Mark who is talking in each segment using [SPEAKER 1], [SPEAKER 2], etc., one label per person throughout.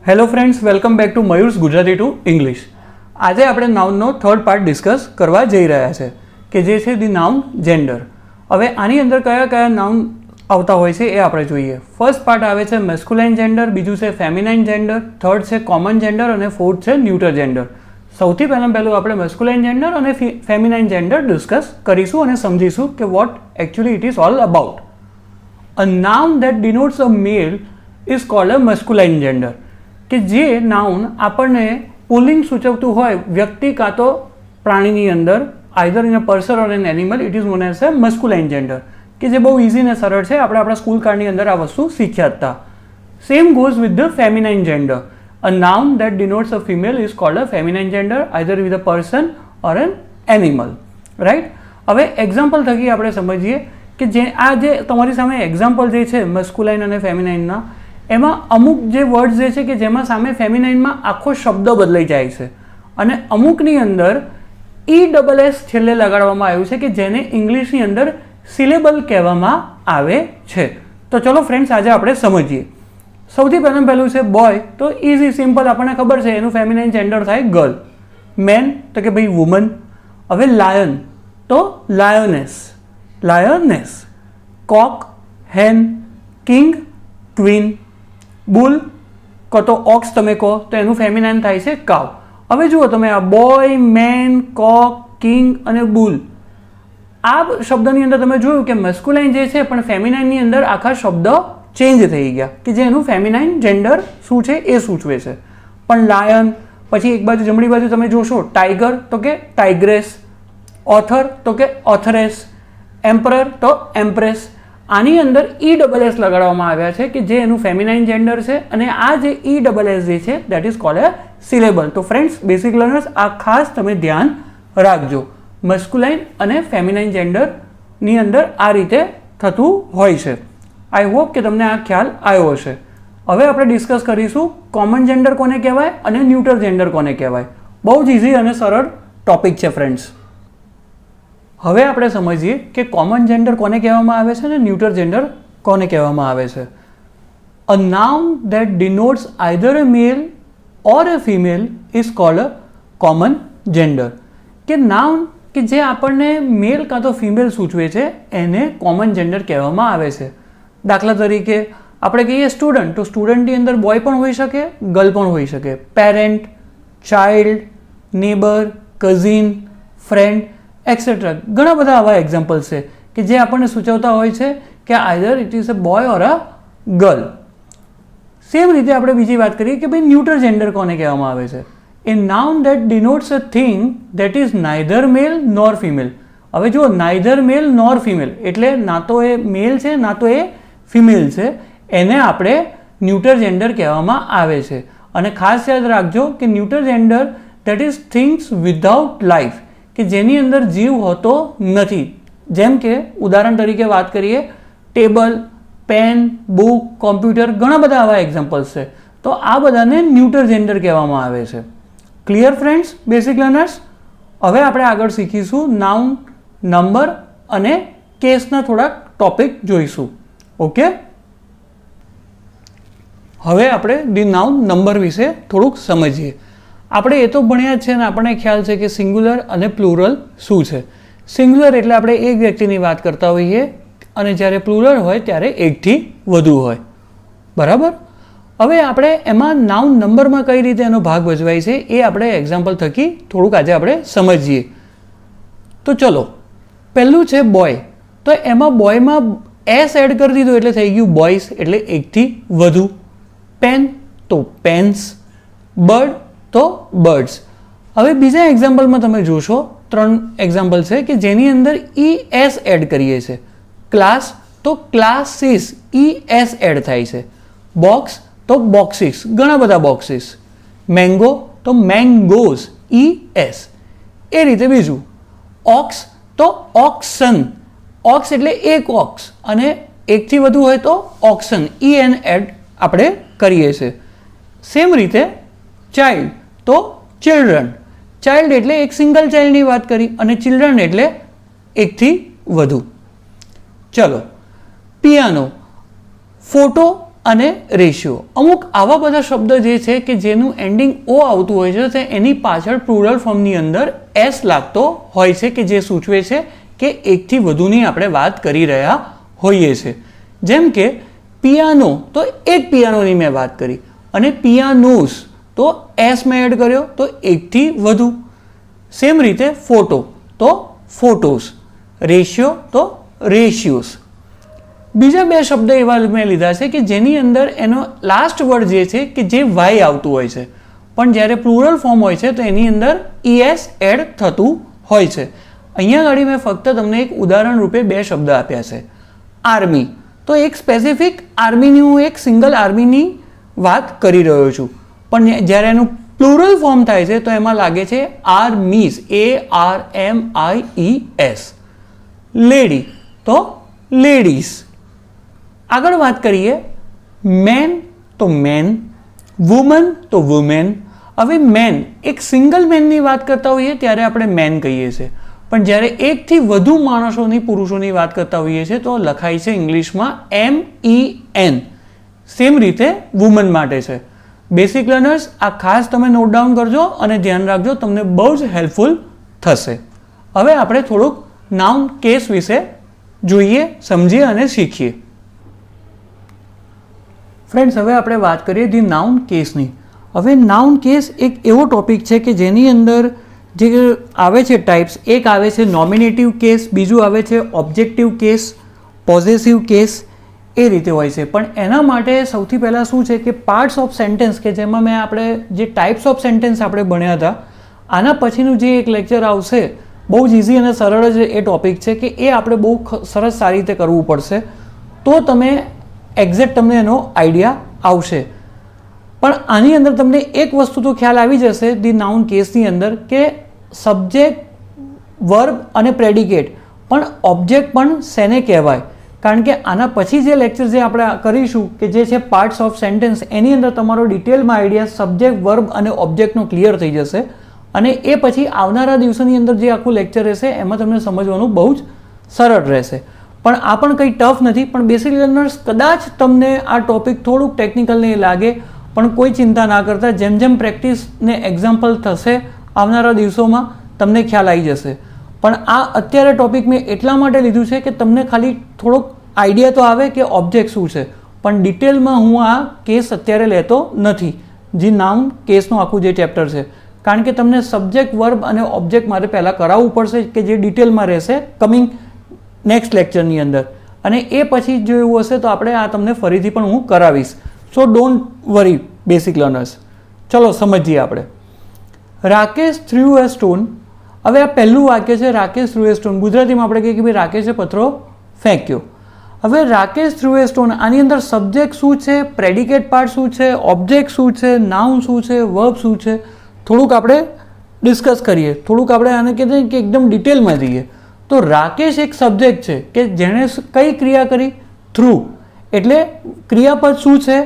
[SPEAKER 1] Hello friends, welcome back to Mayur's Gujarati to English. આજે આપણે નાઉનનો third part discuss કરવા જઈ રહ્યા છે કે જે છે ધી નાઉન જેન્ડર. હવે આની અંદર કયા કયા નાઉન આવતા હોય છે એ આપણે જોઈએ. ફર્સ્ટ પાર્ટ આવે છે મેસ્ક્યુલાઇન જેન્ડર, બીજું છે ફેમિનાઇન જેન્ડર, થર્ડ છે કોમન જેન્ડર અને ફોર્થ છે ન્યુટર જેન્ડર. સૌથી પહેલું આપણે મેસ્ક્યુલાઇન જેન્ડર અને ફેમિનાઇન જેન્ડર ડિસ્કસ કરીશું અને સમજીશું કે what actually it is all about. A noun that denotes a male is called a masculine gender. કે જે નાઉન આપણને પુલિંગ સૂચવતું હોય વ્યક્તિ કાં તો પ્રાણીની અંદર, either in a person or an animal, it is known as a masculine gender, કે જે બહુ ઇઝી ને સરળ છે. આપણે આપણા સ્કૂલ કાળની અંદર આ વસ્તુ શીખ્યા હતા. Same goes with the feminine gender. A noun that denotes a female is called a feminine gender, either with a person or an animal. Right. હવે એક્ઝામ્પલ થકી આપણે સમજીએ કે જે તમારી સામે એક્ઝામ્પલ જે છે મસ્ક્યુલાઇન અને ફેમિનાઇનના, એમાં અમુક જે વર્ડ્સ જે છે કે જેમાં સામે ફેમિનાઇનમાં આખો શબ્દ બદલાઈ જાય છે અને અમુકની અંદર ESS છેલ્લે લગાડવામાં આવ્યું છે કે જેને ઇંગ્લિશની અંદર સિલેબલ કહેવામાં આવે છે. તો ચલો ફ્રેન્ડ્સ, આજે આપણે સમજીએ. સૌથી પહેલું છે બોય. તો ઇઝી સિમ્પલ, આપણને ખબર છે એનું ફેમિનાઇન જેન્ડર થાય ગર્લ. મેન તો કે ભાઈ વુમન. હવે લાયન તો lioness. Cock hen. King queen. Bull cow તો ઓક્સ તમે કહો તો એનું ફેમિનાઇન થાય છે કાવ. હવે જુઓ તમે, આ બોય, મેન, કોક, કિંગ અને બુલ, આ શબ્દની અંદર તમે જોયું કે મસ્ક્યુલાઇન જે છે પણ ફેમિનાઇનની અંદર આખા શબ્દ ચેન્જ થઈ ગયા કે જે એનું ફેમિનાઇન જેન્ડર શું છે એ સૂચવે છે. પણ લાયન, પછી એક બાજુ જમણી બાજુ તમે જોશો ટાઈગર તો કે ટાઈગ્રેસ, ઓથર તો કે ઓથરેસ, એમ્પરર તો એમ્પ્રેસ. આની અંદર ESS લગાડવામાં આવ્યા છે કે જે એનું ફેમિનાઇન જેન્ડર છે અને આ જે ESS જે છે that is called A syllable. તો ફ્રેન્ડ્સ, બેસિક લર્નર્સ, આ ખાસ તમે ધ્યાન રાખજો. મસ્ક્યુલાઇન અને ફેમિનાઇન જેન્ડરની અંદર આ રીતે થતું હોય છે. આઈ હોપ કે તમને આ ખ્યાલ આવ્યો હશે. હવે આપણે ડિસ્કસ કરીશું કોમન જેન્ડર કોને કહેવાય અને ન્યુટર જેન્ડર કોને કહેવાય. બહુ જ ઇઝી અને સરળ ટોપિક છે ફ્રેન્ડ્સ. હવે આપણે સમજીએ કે કોમન જેન્ડર કોને કહેવામાં આવે છે અને ન્યુટર જેન્ડર કોને કહેવામાં આવે છે. A noun that denotes either a male or a female is called a common gender. કે નાઉન કે જે આપણને મેલ કાં તો ફિમેલ સૂચવે છે એને કોમન જેન્ડર કહેવામાં આવે છે. દાખલા તરીકે આપણે કહીએ સ્ટુડન્ટ, તો સ્ટુડન્ટની અંદર બોય પણ હોઈ શકે, ગર્લ પણ હોઈ શકે. Parent, child, neighbour, cousin, friend et cetera. ઘણા બધા આવા એક્ઝામ્પલ્સ છે કે જે આપણને સૂચવતા હોય છે કે either it is a boy or a girl. Same રીતે આપણે બીજી વાત કરીએ કે ભાઈ ન્યુટર જેન્ડર કોને કહેવામાં આવે છે. A noun that denotes a thing that is neither male nor female. હવે જુઓ, નાઇધર મેલ નોર ફિમેલ એટલે ના તો એ મેલ છે ના તો એ ફિમેલ છે, એને આપણે ન્યુટર જેન્ડર કહેવામાં આવે છે. અને ખાસ યાદ રાખજો કે neuter gender that is things without life, કે જેની અંદર જીવ હોતો નથી. જેમ કે ઉદાહરણ તરીકે વાત કરીએ, ટેબલ, પેન, બુક, કોમ્પ્યુટર, ઘણા બધા આવા એક્ઝામ્પલ્સ છે. તો આ બધાને ન્યુટર જેન્ડર કહેવામાં આવે છે. Clear friends, basic learners? હવે આપણે આગળ શીખીશું નાઉન, નંબર અને કેસના થોડાક ટોપિક જોઈશું. ઓકે, હવે આપણે ધી નાઉન નંબર વિશે થોડુંક સમજીએ. આપણે એ તો ભણ્યા જ છે ને આપણને ખ્યાલ છે કે સિંગ્યુલર અને પ્લુરલ શું છે. સિંગ્યુલર એટલે આપણે એક વ્યક્તિની વાત કરતા હોઈએ અને જ્યારે પ્લુરલ હોય ત્યારે એકથી વધુ હોય. બરાબર. હવે આપણે એમાં નાઉન નંબરમાં કઈ રીતે એનો ભાગ ભજવાય છે એ આપણે એક્ઝામ્પલ થકી થોડુંક આજે આપણે સમજીએ. તો ચલો, પહેલું છે બોય. તો એમાં બોયમાં એસ એડ કરી દીધું એટલે થઈ ગયું બોયસ, એટલે એકથી વધુ. પેન તો પેન્સ. બર્ડ તો બર્ડ્સ. હવે બીજા એક્ઝામ્પલમાં તમે જોશો 3 એક્ઝામ્પલ છે કે જેની અંદર ES એડ કરીએ છીએ. ક્લાસ તો ક્લાસીસ, ES એડ થાય છે. બોક્સ તો બોક્સીસ, ઘણા બધા બોક્સીસ. મેંગો તો મેંગોઝ, ES. એ રીતે બીજું ઓક્સ તો ઓક્સન. ઓક્સ એટલે એક ઓક્સ અને એકથી વધુ હોય તો ઓક્સન, EN એડ આપણે કરીએ છીએ. સેમ રીતે ચાઇલ્ડ તો ચિલ્ડ્રન. ચાઇલ્ડ એટલે એક સિંગલ ચાઇલ્ડની વાત કરી અને ચિલ્ડ્રન એટલે એકથી વધુ. ચલો, પિયાનો, ફોટો અને રેશિયો. અમુક આવા બધા શબ્દ જે છે કે જેનું એન્ડિંગ ઓ આવતું હોય છે તે એની પાછળ પ્લુરલ ફોર્મની અંદર એસ લાગતો હોય છે કે જે સૂચવે છે કે એકથી વધુની આપણે વાત કરી રહ્યા હોઈએ છીએ. જેમ કે પિયાનો તો એક પિયાનોની મેં વાત કરી, અને પિયાનોસ તો એસ મેં એડ કર્યો તો એકથી વધુ. સેમ રીતે ફોટો તો ફોટોસ, રેશિયો તો રેશિયોસ. બીજા બે શબ્દ એવા મેં લીધા છે કે જેની અંદર એનો લાસ્ટ વર્ડ જે છે કે જે વાય આવતું હોય છે, પણ જ્યારે પ્લુરલ ફોર્મ હોય છે તો એની અંદર es એડ થતું હોય છે. અહીંયા આગળ મેં ફક્ત તમને એક ઉદાહરણ રૂપે બે શબ્દ આપ્યા છે. આર્મી તો એક સ્પેસિફિક આર્મીની, હું એક સિંગલ આર્મીની વાત કરી રહ્યો છું, પણ જ્યારે એનું પ્લુરલ ફોર્મ થાય છે તો એમાં લાગે છે આર્મીઝ, ARMIES. લેડી તો લેડીઝ. આગળ વાત કરીએ મેન તો મેન, વુમન તો વુમેન. હવે મેન એક સિંગલ મેનની વાત કરતા હોઈએ ત્યારે આપણે મેન કહીએ છીએ, પણ જ્યારે એકથી વધુ માણસોની, પુરુષોની વાત કરતા હોઈએ છીએ તો લખાય છે ઇંગ્લિશમાં MEN. સેમ રીતે વુમન માટે છે. બેસિક લર્નર્સ આ ખાસ તમે નોટ ડાઉન કરજો અને ધ્યાન રાખજો, તમને બહુ જ હેલ્પફુલ થશે. હવે આપણે થોડુંક નાઉન કેસ વિશે જોઈએ, સમજીએ અને શીખીએ. ફ્રેન્ડ્સ, હવે આપણે વાત કરીએ ધી નાઉન કેસની. હવે નાઉન કેસ એક એવો ટોપિક છે કે જેની અંદર જે આવે છે ટાઈપ્સ, એક આવે છે નોમિનેટિવ કેસ, બીજું આવે છે ઓબ્જેક્ટિવ કેસ, પોઝેસિવ કેસ, એ રીતે હોય છે. પણ એના માટે સૌથી પહેલાં શું છે કે પાર્ટ્સ ઓફ સેન્ટેન્સ, કે જેમાં મેં આપણે જે ટાઈપ્સ ઓફ સેન્ટેન્સ આપણે ભણ્યા હતા, આના પછીનું જે એક લેક્ચર આવશે, બહુ જ ઇઝી અને સરળ જ એ ટોપિક છે કે એ આપણે બહુ સરસ સારી રીતે કરવું પડશે, તો તમે એક્ઝેક્ટ તમને એનો આઈડિયા આવશે. પણ આની અંદર તમને એક વસ્તુ તો ખ્યાલ આવી જશે ધી નાઉન કેસની અંદર કે સબ્જેક્ટ, વર્બ અને પ્રેડિકેટ, પણ ઓબ્જેક્ટ પણ શેને કહેવાય. કારણ કે આના પછી જે લેક્ચર જે આપણે કરીશું કે જે છે પાર્ટ્સ ઓફ સેન્ટેન્સ, એની અંદર તમારો ડિટેલમાં આઈડિયા સબ્જેક્ટ, વર્બ અને ઓબ્જેક્ટનો ક્લિયર થઈ જશે, અને એ પછી આવનારા દિવસોની અંદર જે આખું લેક્ચર રહેશે એમાં તમને સમજવાનું બહુ જ સરળ રહેશે. પણ આ પણ કંઈ ટફ નથી, પણ બેસિક લર્નર્સ કદાચ તમને આ ટોપિક થોડુંક ટેકનિકલ નહીં લાગે, પણ કોઈ ચિંતા ના કરતા, જેમ જેમ પ્રેક્ટિસ ને એક્ઝામ્પલ થશે આવનારા દિવસોમાં તમને ખ્યાલ આવી જશે. પણ આ અત્યારે ટોપિક મેં એટલા માટે લીધું છે કે તમને ખાલી થોડોક આઈડિયા તો આવે કે ઓબ્જેક્ટ શું છે, પણ ડિટેલમાં હું આ કેસ અત્યારે લેતો નથી, જે નાઉન કેસનું આખું જે ચેપ્ટર છે. કારણ કે તમને સબ્જેક્ટ, વર્બ અને ઓબ્જેક્ટ મારે પહેલાં કરાવવું પડશે કે જે ડિટેલમાં રહેશે કમિંગ નેક્સ્ટ લેક્ચરની અંદર, અને એ પછી જો એવું હશે તો આપણે આ તમને ફરીથી પણ હું કરાવીશ. સો ડોન્ટ વરી બેસિક લર્નર્સ. ચલો સમજીએ આપણે. રાકેશ થ્રુ અ સ્ટોન. હવે આ પહેલું વાક્ય છે, રાકેશ થ્રુ એ સ્ટોન. ગુજરાતીમાં આપણે કહીએ કે ભાઈ રાકેશે પથ્થરો ફેંક્યો. હવે રાકેશ થ્રુ એ સ્ટોન, આની અંદર સબ્જેક્ટ શું છે, પ્રેડિકેટ પાર્ટ શું છે, ઓબ્જેક્ટ શું છે, નાઉન શું છે, વર્બ શું છે, થોડુંક આપણે ડિસ્કસ કરીએ, થોડુંક આપણે આને કહીએ કે એકદમ ડિટેલમાં જઈએ. તો રાકેશ એક સબ્જેક્ટ છે કે જેણે કઈ ક્રિયા કરી, થ્રુ, એટલે ક્રિયાપદ શું છે,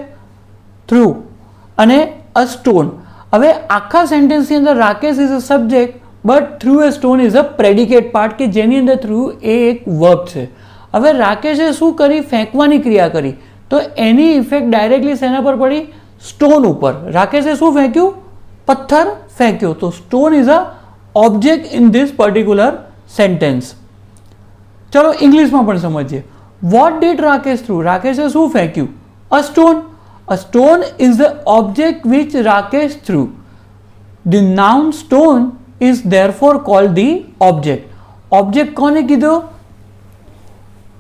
[SPEAKER 1] થ્રુ, અને અ સ્ટોન. હવે આખા સેન્ટેન્સની અંદર Rakesh is a subject but through A stone is a predicate part, કે જેની અંદર થ્રુ એ એક વર્બ છે. હવે રાકેશે શું કરી, ફેંકવાની ક્રિયા કરી, તો એની ઇફેક્ટ ડાયરેક્ટલી શેના પર પડી, સ્ટોન ઉપર. રાકેશે શું ફેંક્યું, પથ્થર ફેંક્યો. તો stone is a object in this particular sentence. ચલો ઇંગ્લિશમાં પણ સમજીએ. વોટ ડીડ રાકેશ થ્રુ, રાકેશે શું ફેંક્યું, અ stone. A stone is the object which Rakesh threw. The noun stone is therefore called the object. Object કોને કીધો,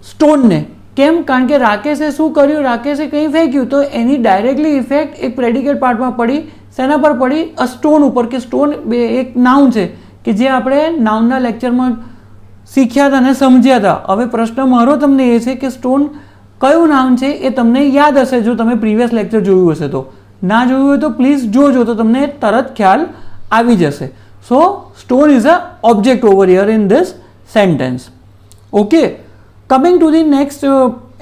[SPEAKER 1] સ્ટોનને. કેમ, કારણ કે રાકેશે શું કર્યું, રાકેશે કંઈ ફેંક્યું, તો એની ડાયરેક્ટલી ઇફેક્ટ એક પ્રેડિકેટ પાર્ટમાં પડી. શેના પર પડી, અ સ્ટોન ઉપર, કે સ્ટોન એક નાઉન છે કે જે આપણે નાઉનના લેક્ચરમાં શીખ્યા હતા અને સમજ્યા હતા. હવે પ્રશ્ન મારો તમને એ છે કે સ્ટોન કયું નામ છે એ તમને યાદ હશે જો તમે પ્રીવિયસ લેક્ચર જોયું હશે. તો ના જોયું હોય તો પ્લીઝ જોજો, તો તમને તરત ખ્યાલ આવી જશે. So stone is a object over here in this sentence. Okay, coming to the next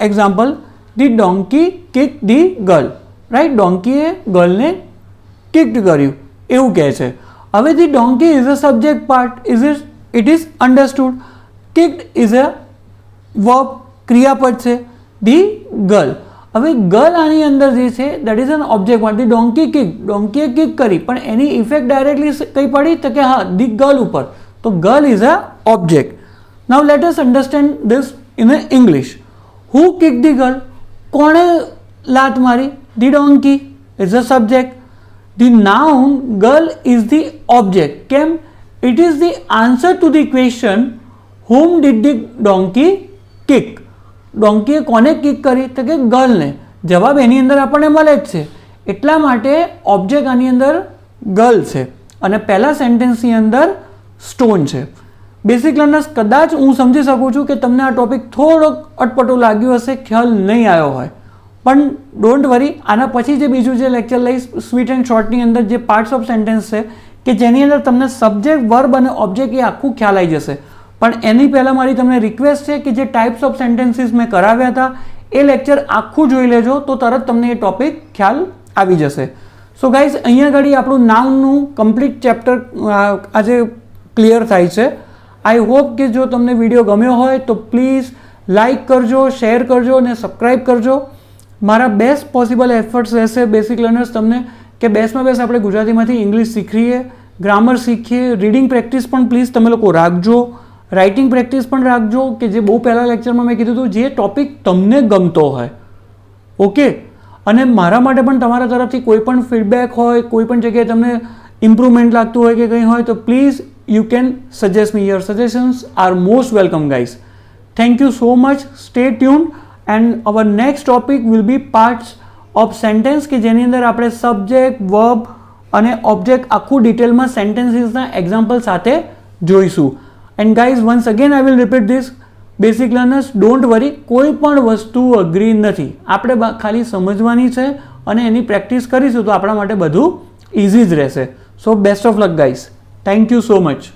[SPEAKER 1] example. The donkey kick the girl. Right, ડોન્કીએ ગર્લને કિક્ડ કર્યું એવું કહે છે. હવે the donkey is a subject part, it is understood. Kicked is a verb, ક્રિયાપદ છે. The girl. હવે ગર્લ આની અંદર જે છે દેટ ઇઝ એન ઓબ્જેક્ટ માટે ડોંકી કિક, ડોંકીએ કિક કરી પણ એની ઇફેક્ટ ડાયરેક્ટલી કઈ પડી તો કે હા ધી ગર્લ ઉપર, તો girl is a object. Now let us understand this in English. Who kick the girl, કોણે લાત મારી, the donkey is a subject. The noun girl is the object. કેમ? It is the answer to the question whom did the donkey kick. ડોંકીએ કોને kick કરી તો કે ગર્લને. જવાબ એની અંદર આપણને મળે જ છે, એટલા માટે ઓબ્જેક્ટ આની અંદર ગર્લ છે અને પહેલા સેન્ટેન્સની અંદર સ્ટોન છે. બેસિક લર્નર્સ, કદાચ હું સમજી શકું છું કે તમને આ ટોપિક થોડોક અટપટો લાગ્યો હશે, ખ્યાલ નહીં આવ્યો હોય, પણ ડોન્ટ વરી. આના પછી જે બીજું જે લેક્ચર લઈશ સ્વીટ એન્ડ શોર્ટની અંદર જે પાર્ટ્સ ઓફ સેન્ટેન્સ છે કે જેની અંદર તમને સબ્જેક્ટ, વર્બ અને ઓબ્જેક્ટ એ આખું ખ્યાલ આવી જશે. પણ એની પહેલાં મારી તમને રિક્વેસ્ટ છે કે જે ટાઈપ્સ ઓફ સેન્ટેન્સીસ મેં કરાવ્યા હતા એ લેક્ચર આખું જોઈ લેજો, તો તરત તમને એ ટોપિક ખ્યાલ આવી જશે. સો ગાઈઝ, અહીંયા આગળ આપણું નાઉનનું કમ્પ્લીટ ચેપ્ટર આજે ક્લિયર થાય છે. આઈ હોપ કે જો તમને વિડીયો ગમ્યો હોય તો પ્લીઝ લાઇક કરજો, શેર કરજો અને સબસ્ક્રાઈબ કરજો. મારા બેસ્ટ પોસિબલ એફર્ટ્સ રહેશે બેસિક લર્નર્સ તમને કે બેસ્ટમાં બેસ્ટ આપણે ગુજરાતીમાંથી ઇંગ્લિશ શીખીએ, ગ્રામર શીખીએ, રીડિંગ પ્રેક્ટિસ પણ પ્લીઝ તમે લોકો રાખજો, રાઇટિંગ પ્રેક્ટિસ પણ રાખજો કે જે બહુ પહેલાં લેક્ચરમાં મેં કીધું હતું જે ટોપિક તમને ગમતો હોય. ઓકે, અને મારા માટે પણ તમારા તરફથી કોઈ પણ ફીડબેક હોય, કોઈ પણ જગ્યાએ તમને ઇમ્પ્રુવમેન્ટ લાગતું હોય કે કંઈ હોય તો please you can suggest me. Your suggestions R most welcome guys. Thank you so much. Stay tune and hour next topic will be parts of sentence કે જેની અંદર આપણે સબ્જેક્ટ, વર્બ અને ઓબ્જેક્ટ આખું ડિટેલમાં સેન્ટેન્સીસના એક્ઝામ્પલ સાથે જોઈશું. And guys, once again I will repeat this, basic learners, don't worry, કોઈ પણ વસ્તુ અઘરી નથી, આપણે ખાલી સમજવાની છે અને એની પ્રેક્ટિસ કરીશું તો આપણા માટે બધું ઇઝી જ રહેશે. So best of luck guys. Thank you so much.